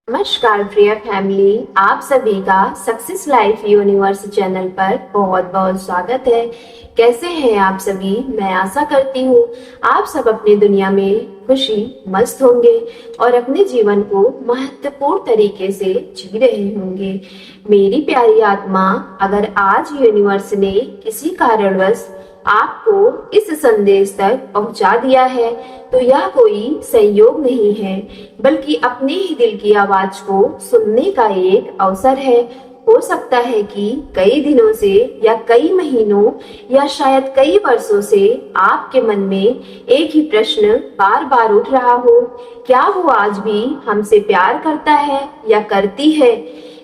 नमस्कार प्रिय फैमिली, आप सभी का सक्सेस लाइफ यूनिवर्स चैनल पर बहुत बहुत स्वागत है। कैसे हैं आप सभी? मैं आशा करती हूँ आप सब अपनी दुनिया में खुशी मस्त होंगे और अपने जीवन को महत्वपूर्ण तरीके से जी रहे होंगे। मेरी प्यारी आत्मा, अगर आज यूनिवर्स ने किसी कारणवश आपको इस संदेश तक पहुंचा दिया है तो यह कोई संयोग नहीं है, बल्कि अपने ही दिल की आवाज को सुनने का एक अवसर है। हो सकता है कि कई दिनों से या कई महीनों या शायद कई वर्षों से आपके मन में एक ही प्रश्न बार बार उठ रहा हो, क्या वो आज भी हमसे प्यार करता है या करती है?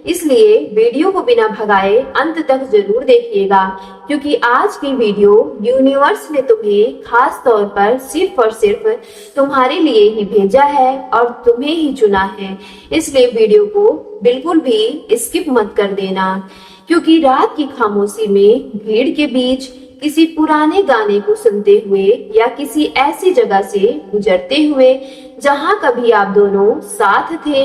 इसलिए वीडियो को बिना भगाए अंत तक जरूर देखिएगा, क्योंकि आज की वीडियो यूनिवर्स ने तुम्हें खास तौर पर सिर्फ और सिर्फ तुम्हारे लिए ही भेजा है और तुम्हें ही चुना है। इसलिए वीडियो को बिल्कुल भी स्किप मत कर देना, क्योंकि रात की खामोशी में भीड़ के बीच किसी पुराने गाने को सुनते हुए या किसी ऐसी जगह से गुजरते हुए जहां कभी आप दोनों साथ थे,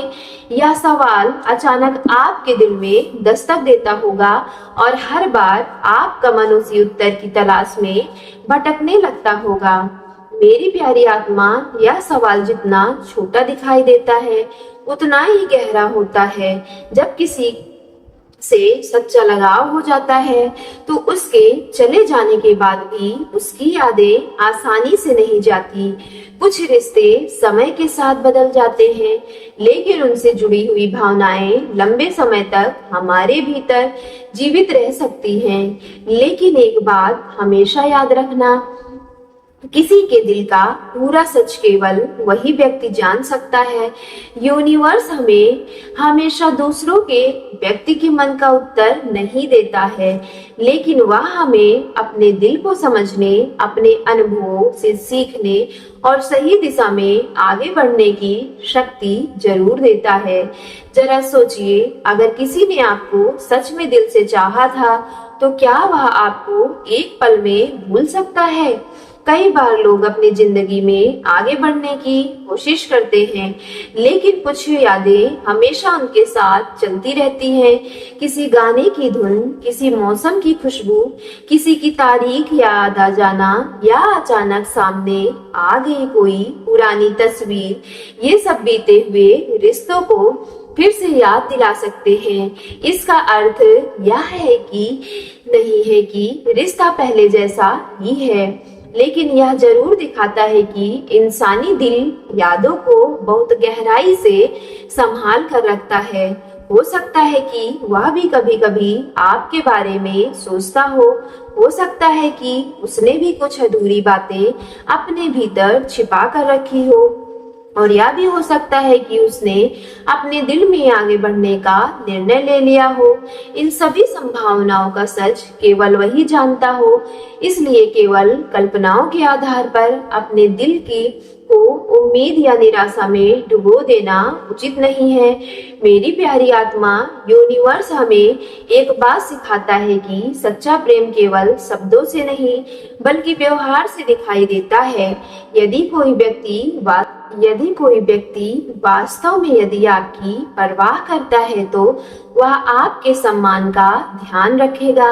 यह सवाल अचानक आपके दिल में दस्तक देता होगा और हर बार आपका मन उसी उत्तर की तलाश में भटकने लगता होगा। मेरी प्यारी आत्मा, यह सवाल जितना छोटा दिखाई देता है उतना ही गहरा होता है। जब किसी से सच्चा लगाव हो जाता है तो उसके चले जाने के बाद भी उसकी यादें आसानी से नहीं जाती। कुछ रिश्ते समय के साथ बदल जाते हैं, लेकिन उनसे जुड़ी हुई भावनाएं लंबे समय तक हमारे भीतर जीवित रह सकती हैं। लेकिन एक बात हमेशा याद रखना, किसी के दिल का पूरा सच केवल वही व्यक्ति जान सकता है। यूनिवर्स हमें हमेशा दूसरों के व्यक्ति के मन का उत्तर नहीं देता है, लेकिन वह हमें अपने दिल को समझने, अपने अनुभवों से सीखने और सही दिशा में आगे बढ़ने की शक्ति जरूर देता है। जरा सोचिए, अगर किसी ने आपको सच में दिल से चाहा था तो क्या वह आपको एक पल में भूल सकता है? कई बार लोग अपनी जिंदगी में आगे बढ़ने की कोशिश करते हैं, लेकिन कुछ यादें हमेशा उनके साथ चलती रहती हैं। किसी गाने की धुन, किसी मौसम की खुशबू, किसी की तारीख याद आ जाना या अचानक सामने आ गई कोई पुरानी तस्वीर, ये सब बीते हुए रिश्तों को फिर से याद दिला सकते हैं। इसका अर्थ यह है कि नहीं है कि रिश्ता पहले जैसा ही है, लेकिन यह जरूर दिखाता है कि इंसानी दिल यादों को बहुत गहराई से संभाल कर रखता है। हो सकता है कि वह भी कभी कभी आपके बारे में सोचता हो सकता है कि उसने भी कुछ अधूरी बातें अपने भीतर छिपा कर रखी हो, और यह भी हो सकता है कि उसने अपने दिल में आगे बढ़ने का निर्णय ले लिया हो। इन सभी संभावनाओं का सच केवल वही जानता हो, इसलिए केवल कल्पनाओं के आधार पर अपने दिल की को उम्मीद या निराशा में डुबो देना उचित नहीं है। मेरी प्यारी आत्मा, यूनिवर्स हमें एक बात सिखाता है कि सच्चा प्रेम केवल शब्दों से नहीं बल्कि व्यवहार से दिखाई देता है। यदि कोई व्यक्ति वास्तव में यदि आपकी परवाह करता है तो वह आपके सम्मान का ध्यान रखेगा,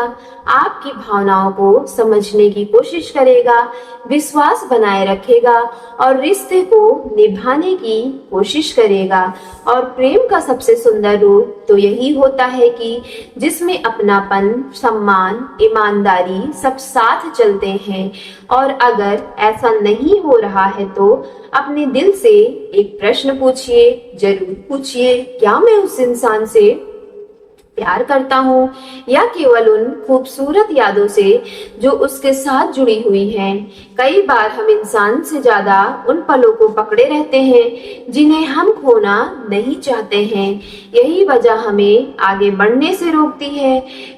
आपकी भावनाओं को समझने की कोशिश करेगा, विश्वास बनाए रखेगा और रिश्ते को निभाने की कोशिश करेगा। और प्रेम का सबसे सुंदर रूप तो यही होता है कि जिसमें अपनापन, सम्मान, ईमानदारी सब साथ चलते हैं। और अगर ऐसा नहीं हो रहा है तो अपने दिल से एक प्रश्न पूछिए, जरूर पूछिए, क्या मैं उस इंसान से प्यार करता हूँ या केवल उन खूबसूरत यादों से जो उसके साथ जुड़ी हुई हैं। कई बार हम इंसान से ज्यादा उन पलों को पकड़े रहते हैं जिन्हें हम खोना नहीं चाहते हैं। यही वजह हमें आगे बढ़ने से रोकती है।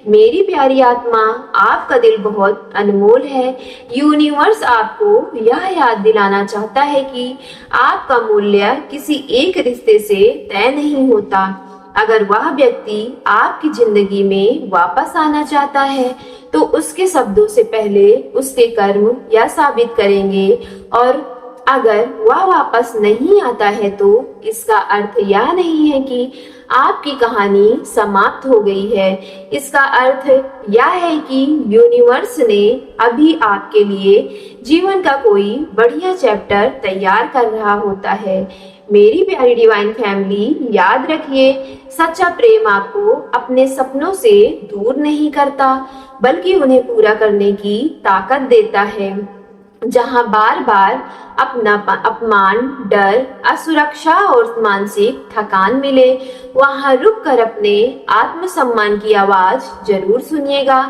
मेरी प्यारी आत्मा, आपका दिल बहुत अनमोल है। यूनिवर्स आपको यह याद दिलाना चाहता है कि आपका मूल्य किसी एक रिश्ते से तय नहीं होता। अगर वह व्यक्ति आपकी जिंदगी में वापस आना चाहता है तो उसके शब्दों से पहले उसके कर्म यह साबित करेंगे और अगर वह वापस नहीं आता है तो इसका अर्थ यह नहीं है कि आपकी कहानी समाप्त हो गई है। इसका अर्थ यह है कि यूनिवर्स ने अभी आपके लिए जीवन का कोई बढ़िया चैप्टर तैयार कर रहा होता है। मेरी प्यारी डिवाइन फैमिली, याद रखिए, सच्चा प्रेम आपको अपने सपनों से दूर नहीं करता, बल्कि उन्हें पूरा करने की ताकत देता है। जहां बार बार अपमान, डर, असुरक्षा और मानसिक थकान मिले, वहां रुककर अपने आत्मसम्मान की आवाज जरूर सुनिएगा,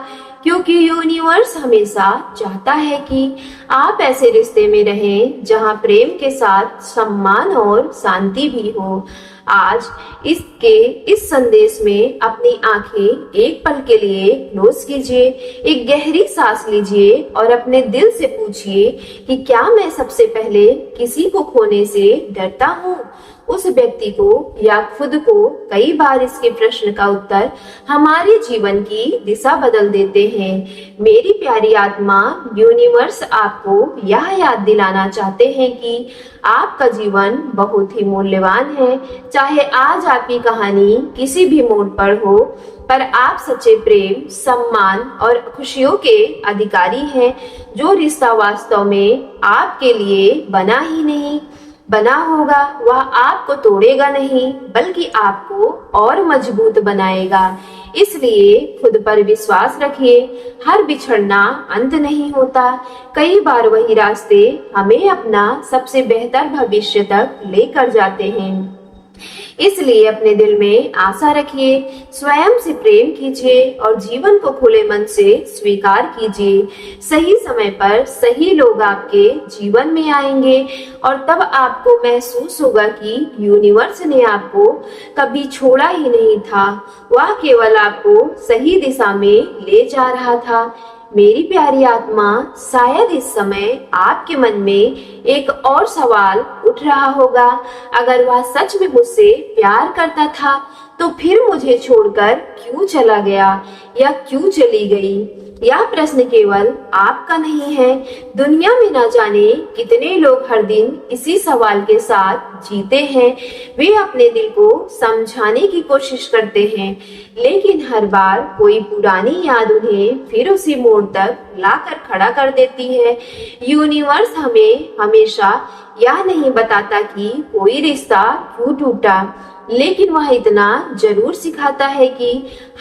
क्योंकि यूनिवर्स हमेशा चाहता है कि आप ऐसे रिश्ते में रहें जहां प्रेम के साथ सम्मान और शांति भी हो। आज इस संदेश में अपनी आंखें एक पल के लिए क्लोज कीजिए, एक गहरी सांस लीजिए और अपने दिल से पूछिए कि क्या मैं सबसे पहले किसी को खोने से डरता हूँ? उस व्यक्ति को या खुद को? कई बार इसके प्रश्न का उत्तर हमारे जीवन की दिशा बदल देते हैं। मेरी प्यारी आत्मा, यूनिवर्स आपको यह याद दिलाना चाहते हैं कि आपका जीवन बहुत ही मूल्यवान है। चाहे आज आपकी कहानी किसी भी मोड़ पर हो, पर आप सच्चे प्रेम, सम्मान और खुशियों के अधिकारी हैं। जो रिश्ता वास्तव में आपके लिए बना होगा, वह आपको तोड़ेगा नहीं, बल्कि आपको और मजबूत बनाएगा। इसलिए खुद पर विश्वास रखिए। हर बिछड़ना अंत नहीं होता। कई बार वही रास्ते हमें अपना सबसे बेहतर भविष्य तक लेकर जाते हैं। इसलिए अपने दिल में आशा रखिए, स्वयं से प्रेम कीजिए और जीवन को खुले मन से स्वीकार कीजिए। सही समय पर सही लोग आपके जीवन में आएंगे और तब आपको महसूस होगा कि यूनिवर्स ने आपको कभी छोड़ा ही नहीं था, वह केवल आपको सही दिशा में ले जा रहा था। मेरी प्यारी आत्मा, शायद इस समय आपके मन में एक और सवाल उठ रहा होगा, अगर वह सच में मुझसे प्यार करता था तो फिर मुझे छोड़कर क्यों चला गया या क्यों चली गई? यह प्रश्न केवल आपका नहीं है। दुनिया में न जाने कितने लोग हर दिन इसी सवाल के साथ जीते हैं। वे अपने दिल को समझाने की कोशिश करते हैं, लेकिन हर बार कोई पुरानी याद उन्हें फिर उसी मोड़ तक लाकर खड़ा कर देती है। यूनिवर्स हमें हमेशा यह नहीं बताता कि कोई रिश्ता क्यों टूटा, लेकिन वह इतना जरूर सिखाता है कि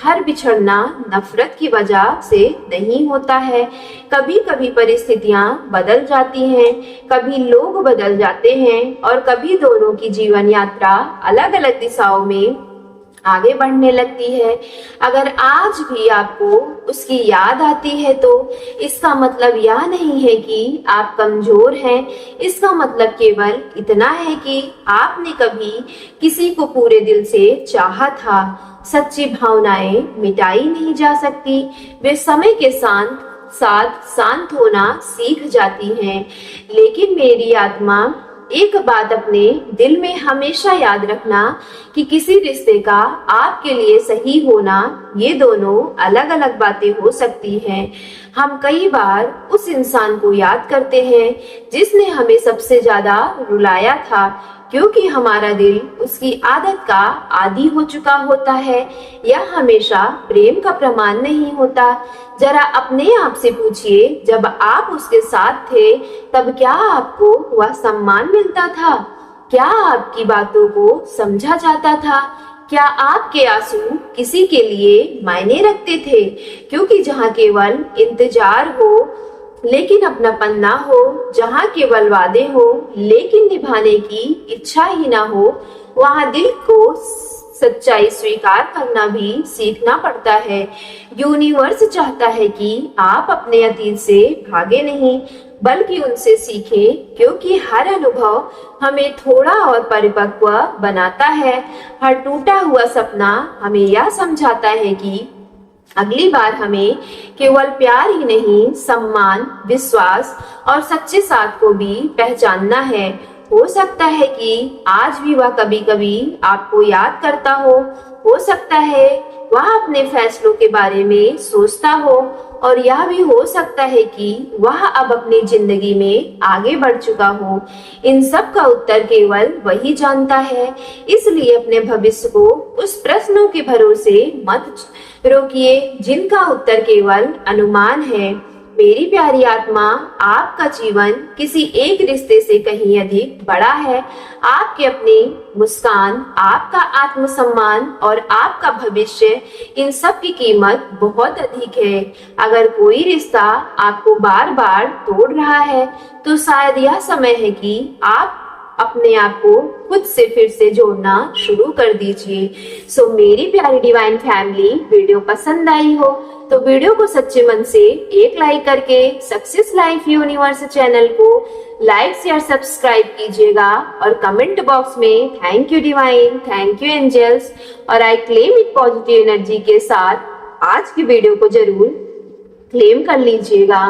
हर बिछड़ना नफरत की वजह से नहीं होता है। कभी कभी परिस्थितियां बदल जाती हैं, कभी लोग बदल जाते हैं और कभी दोनों की जीवन यात्रा अलग अलग दिशाओं में आगे बढ़ने लगती है। अगर आज भी आपको उसकी याद आती है तो इसका मतलब यह नहीं है कि आप कमजोर हैं। इसका मतलब केवल इतना है कि आपने कभी किसी को पूरे दिल से चाहा था। सच्ची भावनाएं मिटाई नहीं जा सकती, वे समय के साथ शांत होना सीख जाती हैं। लेकिन मेरी आत्मा, एक बात अपने दिल में हमेशा याद रखना कि किसी रिश्ते का आपके लिए सही होना, ये दोनों अलग अलग बातें हो सकती हैं। हम कई बार उस इंसान को याद करते हैं जिसने हमें सबसे ज्यादा रुलाया था, क्योंकि हमारा दिल उसकी आदत का आदी हो चुका होता है। यह हमेशा प्रेम का प्रमाण नहीं होता। जरा अपने आप से पूछिए, जब आप उसके साथ थे तब क्या आपको वह सम्मान मिलता था? क्या आपकी बातों को समझा जाता था? क्या आपके आंसू किसी के लिए मायने रखते थे? क्योंकि जहाँ केवल इंतजार हो लेकिन अपनापन ना हो, जहाँ केवल वादे हो लेकिन निभाने की इच्छा ही ना हो, वहाँ दिल को सच्चाई स्वीकार करना भी सीखना पड़ता है। यूनिवर्स चाहता है कि आप अपने अतीत से भागे नहीं, बल्कि उनसे सीखें, क्योंकि हर अनुभव हमें थोड़ा और परिपक्व बनाता है। हर टूटा हुआ सपना हमें यह समझाता है कि अगली बार हमें केवल प्यार ही नहीं, सम्मान, विश्वास और सच्चे साथ को भी पहचानना है। हो सकता है कि आज भी वह कभी कभी आपको याद करता हो सकता है वह अपने फैसलों के बारे में सोचता हो, और यह भी हो सकता है कि वह अब अपनी जिंदगी में आगे बढ़ चुका हो। इन सब का उत्तर केवल वही जानता है, इसलिए अपने भविष्य को उस प्रश्नों के भरोसे मत रोकिए जिनका उत्तर केवल अनुमान है। मेरी प्यारी आत्मा, आपका जीवन किसी एक रिश्ते से कहीं अधिक बड़ा है। आपकी अपनी मुस्कान, आपका आत्मसम्मान और आपका भविष्य, इन सब की कीमत बहुत अधिक है। अगर कोई रिश्ता आपको बार बार तोड़ रहा है तो शायद यह समय है कि आप अपने आप को खुद से फिर से जोड़ना शुरू कर दीजिए। सो मेरी प्यारी डिवाइन फैमिली, वीडियो पसंद आई हो तो वीडियो को सच्चे मन से एक लाइक करके सक्सेस लाइफ यूनिवर्स चैनल को लाइक शेयर सब्सक्राइब कीजिएगा, और कमेंट बॉक्स में thank you divine, thank you angels और I claim it positive energy के साथ आज की वीडियो को जरूर क्लेम कर लीजिएगा।